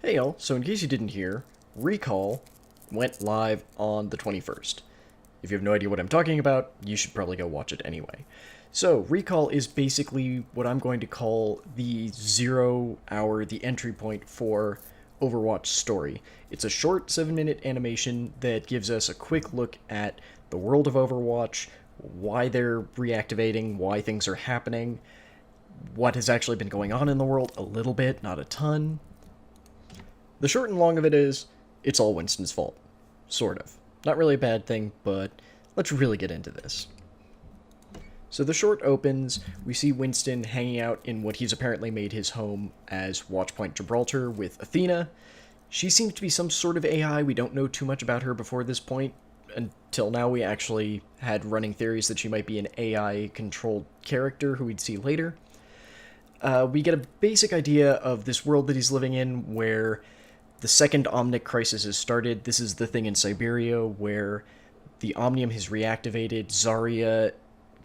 Hey y'all, so in case you didn't hear, Recall went live on the 21st. If you have no idea what I'm talking about, you should probably go watch it anyway. So, Recall is basically what I'm going to call the 0 hour, the entry point for Overwatch story. It's a short 7-minute animation that gives us a quick look at the world of Overwatch, why they're reactivating, why things are happening, what has actually been going on in the world a little bit, not a ton. The short and long of it is, it's all Winston's fault. Sort of. Not really a bad thing, but let's really get into this. So the short opens, we see Winston hanging out in what he's apparently made his home as Watchpoint Gibraltar with Athena. She seems to be some sort of AI, we don't know too much about her before this point. Until now we actually had running theories that she might be an AI-controlled character who we'd see later. We get a basic idea of this world that he's living in where the second Omnic crisis has started. This is the thing in Siberia where the Omnium has reactivated. Zarya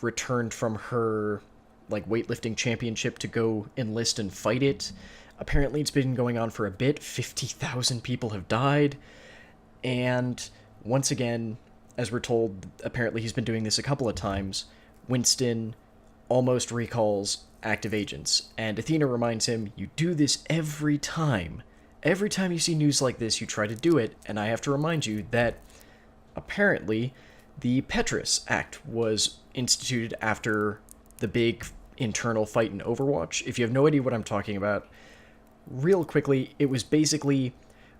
returned from her weightlifting championship to go enlist and fight it. Apparently it's been going on for a bit. 50,000 people have died. And once again, as we're told, apparently he's been doing this a couple of times, Winston almost recalls active agents. And Athena reminds him, you do this every time. Every time you see news like this, you try to do it, and I have to remind you that, apparently, the Petrus Act was instituted after the big internal fight in Overwatch. If you have no idea what I'm talking about, real quickly, it was basically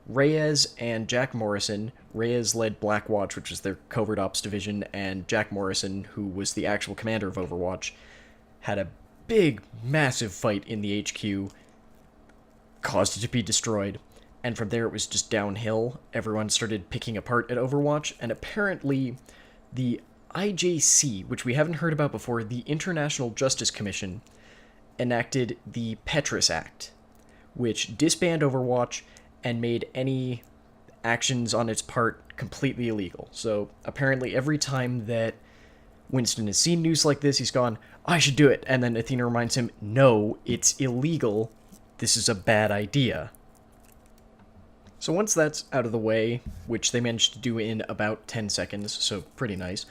Reyes and Jack Morrison. Reyes led Blackwatch, which was their covert ops division, and Jack Morrison, who was the actual commander of Overwatch, had a big, massive fight in the HQ, caused it to be destroyed, and from there it was just downhill. Everyone started picking apart at Overwatch, and apparently the IJC, which we haven't heard about before, the International Justice Commission, enacted the Petrus Act, which disbanded Overwatch and made any actions on its part completely illegal. So apparently every time that Winston has seen news like this, he's gone, I should do it, and then Athena reminds him, no, it's illegal. This is a bad idea. So once that's out of the way, which they managed to do in about 10 seconds, so pretty nice,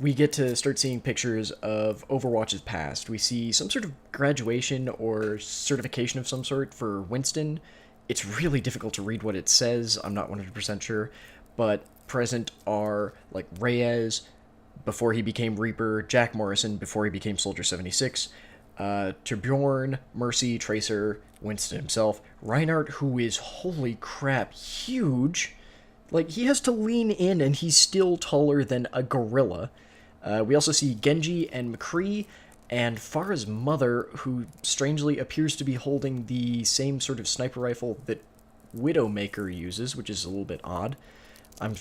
we get to start seeing pictures of Overwatch's past. We see some sort of graduation or certification of some sort for Winston. It's really difficult to read what it says, I'm not 100% sure, but present are Reyes before he became Reaper, Jack Morrison before he became Soldier 76, Torbjorn, Mercy, Tracer, Winston himself, Reinhardt, who is, holy crap, huge. He has to lean in and he's still taller than a gorilla. We also see Genji and McCree, and Pharah's mother, who strangely appears to be holding the same sort of sniper rifle that Widowmaker uses, which is a little bit odd. I'm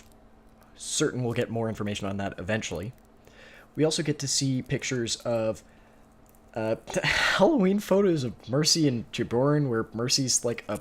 certain we'll get more information on that eventually. We also get to see pictures of Halloween photos of Mercy and Torbjorn, where Mercy's a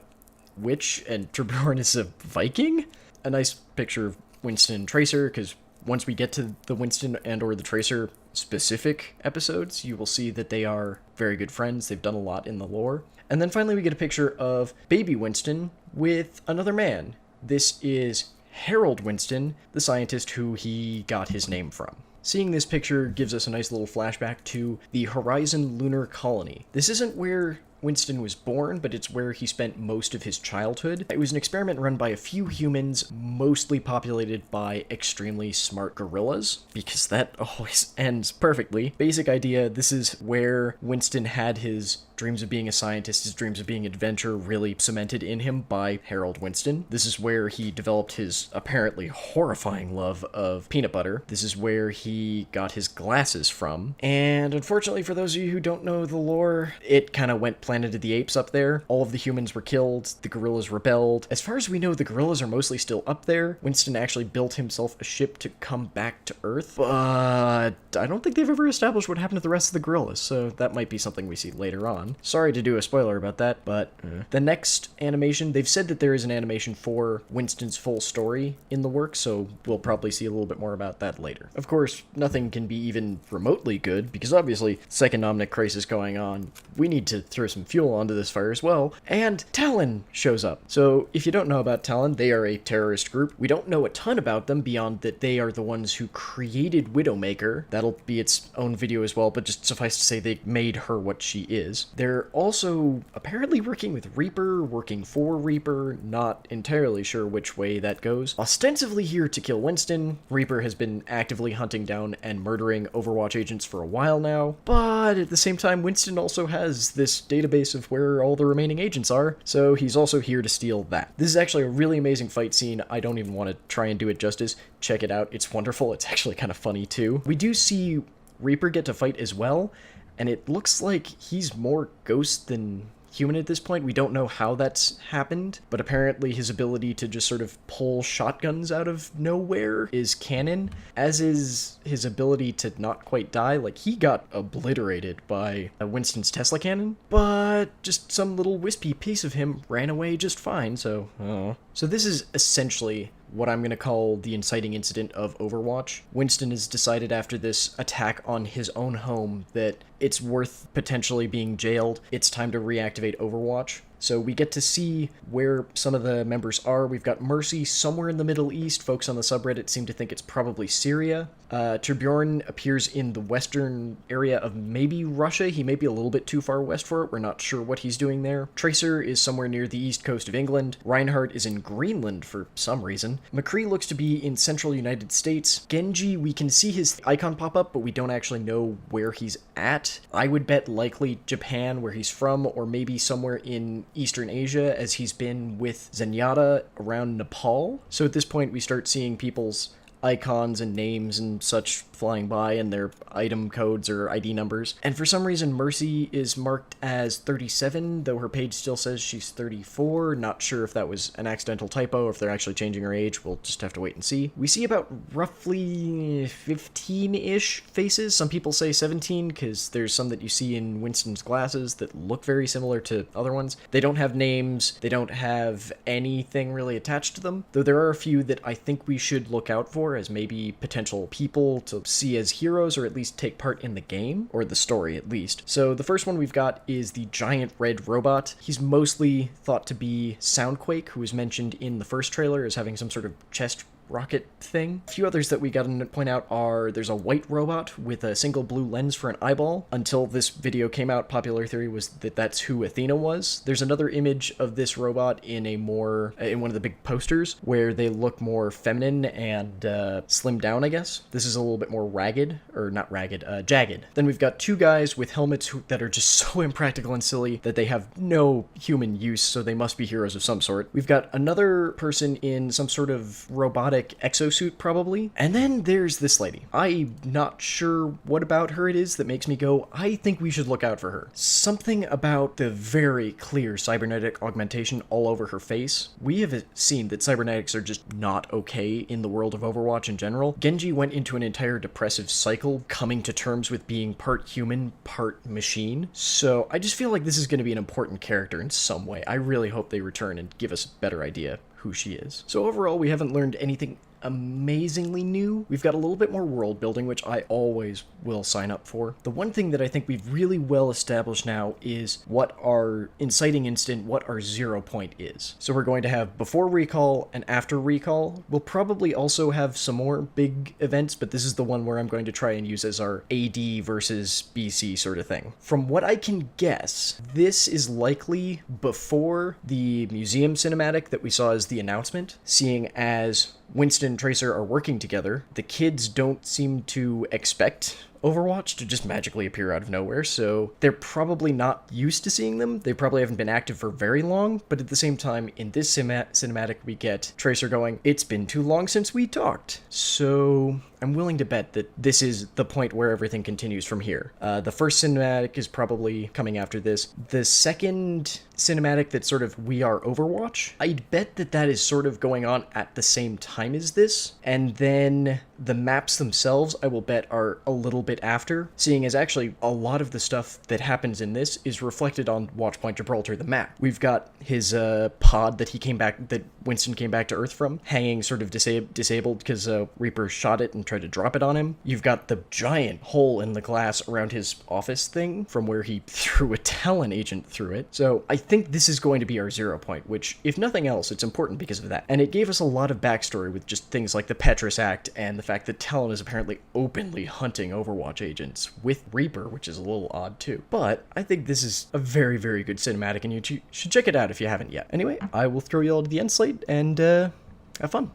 witch and Torbjorn is a Viking. A nice picture of Winston and Tracer, because once we get to the Winston and or the Tracer specific episodes, you will see that they are very good friends. They've done a lot in the lore. And then finally we get a picture of baby Winston with another man. This is Harold Winston, the scientist who he got his name from. Seeing this picture gives us a nice little flashback to the Horizon Lunar Colony. This isn't where Winston was born, but it's where he spent most of his childhood. It was an experiment run by a few humans, mostly populated by extremely smart gorillas, because that always ends perfectly. Basic idea, this is where Winston had his dreams of being a scientist, his dreams of being an adventurer really cemented in him by Harold Winston. This is where he developed his apparently horrifying love of peanut butter. This is where he got his glasses from. And unfortunately for those of you who don't know the lore, it kind of went Planet of the Apes up there. All of the humans were killed, the gorillas rebelled. As far as we know, the gorillas are mostly still up there. Winston actually built himself a ship to come back to Earth, but I don't think they've ever established what happened to the rest of the gorillas, so that might be something we see later on. Sorry to do a spoiler about that, but the next animation, they've said that there is an animation for Winston's full story in the works, so we'll probably see a little bit more about that later. Of course, nothing can be even remotely good, because obviously, second Omnic crisis going on, we need to throw some some fuel onto this fire as well, and Talon shows up. So if you don't know about Talon, they are a terrorist group. We don't know a ton about them beyond that they are the ones who created Widowmaker. That'll be its own video as well, but just suffice to say they made her what she is. They're also apparently working with Reaper, working for Reaper, not entirely sure which way that goes. Ostensibly here to kill Winston, Reaper has been actively hunting down and murdering Overwatch agents for a while now, but at the same time, Winston also has this database of where all the remaining agents are, so he's also here to steal that. This is actually a really amazing fight scene. I don't even want to try and do it justice. Check it out. It's wonderful. It's actually kind of funny too. We do see Reaper get to fight as well, and it looks like he's more ghost than human at this point. We don't know how that's happened, but apparently his ability to just sort of pull shotguns out of nowhere is canon, as is his ability to not quite die. Like, he got obliterated by Winston's Tesla cannon, but just some little wispy piece of him ran away just fine, so, oh. So this is essentially what I'm going to call the inciting incident of Overwatch. Winston has decided after this attack on his own home that it's worth potentially being jailed. It's time to reactivate Overwatch. So we get to see where some of the members are. We've got Mercy somewhere in the Middle East. Folks on the subreddit seem to think it's probably Syria. Torbjorn appears in the western area of maybe Russia. He may be a little bit too far west for it. We're not sure what he's doing there. Tracer is somewhere near the east coast of England. Reinhardt is in Greenland for some reason. McCree looks to be in central United States. Genji, we can see his icon pop up, but we don't actually know where he's at. I would bet likely Japan, where he's from, or maybe somewhere in Eastern Asia, as he's been with Zenyatta around Nepal. So at this point, we start seeing people's icons and names and such flying by, and their item codes or ID numbers. And for some reason, Mercy is marked as 37, though her page still says she's 34. Not sure if that was an accidental typo or if they're actually changing her age. We'll just have to wait and see. We see about roughly 15-ish faces. Some people say 17, because there's some that you see in Winston's glasses that look very similar to other ones. They don't have names. They don't have anything really attached to them, though there are a few that I think we should look out for as maybe potential people to see as heroes, or at least take part in the game, or the story at least. So the first one we've got is the giant red robot. He's mostly thought to be Soundquake, who was mentioned in the first trailer as having some sort of chest rocket thing. A few others that we gotta point out are there's a white robot with a single blue lens for an eyeball. Until this video came out, popular theory was that that's who Athena was. There's another image of this robot in a more in one of the big posters where they look more feminine and slimmed down, I guess. This is a little bit more ragged, or not ragged, jagged. Then we've got two guys with helmets that are just so impractical and silly that they have no human use, so they must be heroes of some sort. We've got another person in some sort of robotic exosuit, probably. And then there's this lady. I'm not sure what about her it is that makes me go, I think we should look out for her. Something about the very clear cybernetic augmentation all over her face. We have seen that cybernetics are just not okay in the world of Overwatch in general. Genji went into an entire depressive cycle, coming to terms with being part human, part machine. So I just feel like this is going to be an important character in some way. I really hope they return and give us a better idea who she is. So overall, we haven't learned anything amazingly new. We've got a little bit more world building, which I always will sign up for. The one thing that I think we've really well established now is what our inciting instant, what our 0 point is. So we're going to have before recall and after recall. We'll probably also have some more big events, but this is the one where I'm going to try and use as our AD versus BC sort of thing. From what I can guess, this is likely before the museum cinematic that we saw as the announcement, seeing as Winston and Tracer are working together. The kids don't seem to expect Overwatch to just magically appear out of nowhere, so they're probably not used to seeing them. They probably haven't been active for very long, but at the same time, in this cinematic, we get Tracer going, "It's been too long since we talked." So I'm willing to bet that this is the point where everything continues from here. The first cinematic is probably coming after this. The second cinematic that's sort of We Are Overwatch, I'd bet that that is sort of going on at the same time as this. And then The maps themselves, I will bet, are a little bit after, seeing as actually a lot of the stuff that happens in this is reflected on Watchpoint Gibraltar, the map. We've got his pod that Winston came back to Earth from, hanging sort of disabled because Reaper shot it and tried to drop it on him. You've got the giant hole in the glass around his office thing from where he threw a Talon agent through it. So I think this is going to be our 0 point, which, if nothing else, it's important because of that. And it gave us a lot of backstory with just things like the Petrus Act and the fact that Talon is apparently openly hunting Overwatch agents with Reaper, which is a little odd too. But I think this is a very, very good cinematic, and you should check it out if you haven't yet. Anyway, I will throw you all to the end slate, and have fun.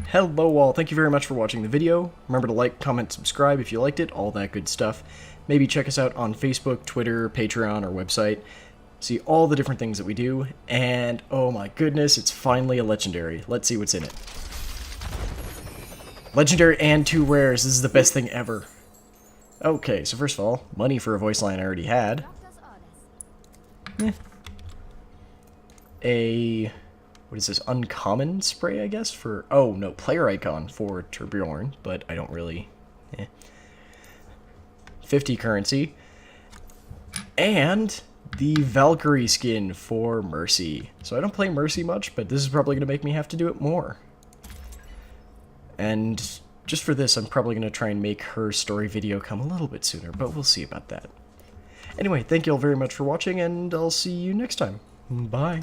Hello all, thank you very much for watching the video. Remember to like, comment, subscribe if you liked it, all that good stuff. Maybe check us out on Facebook, Twitter, Patreon, our website. See all the different things that we do, and oh my goodness, it's finally a legendary. Let's see what's in it. Legendary and 2 rares, this is the best thing ever. Okay, so first of all, money for a voice line I already had. What is this, uncommon spray, I guess, for, oh no, player icon for Torbjorn, but I don't really, 50 currency, and the Valkyrie skin for Mercy. So I don't play Mercy much, but this is probably going to make me have to do it more. And just for this, I'm probably going to try and make her story video come a little bit sooner, but we'll see about that. Anyway, thank you all very much for watching, and I'll see you next time. Bye.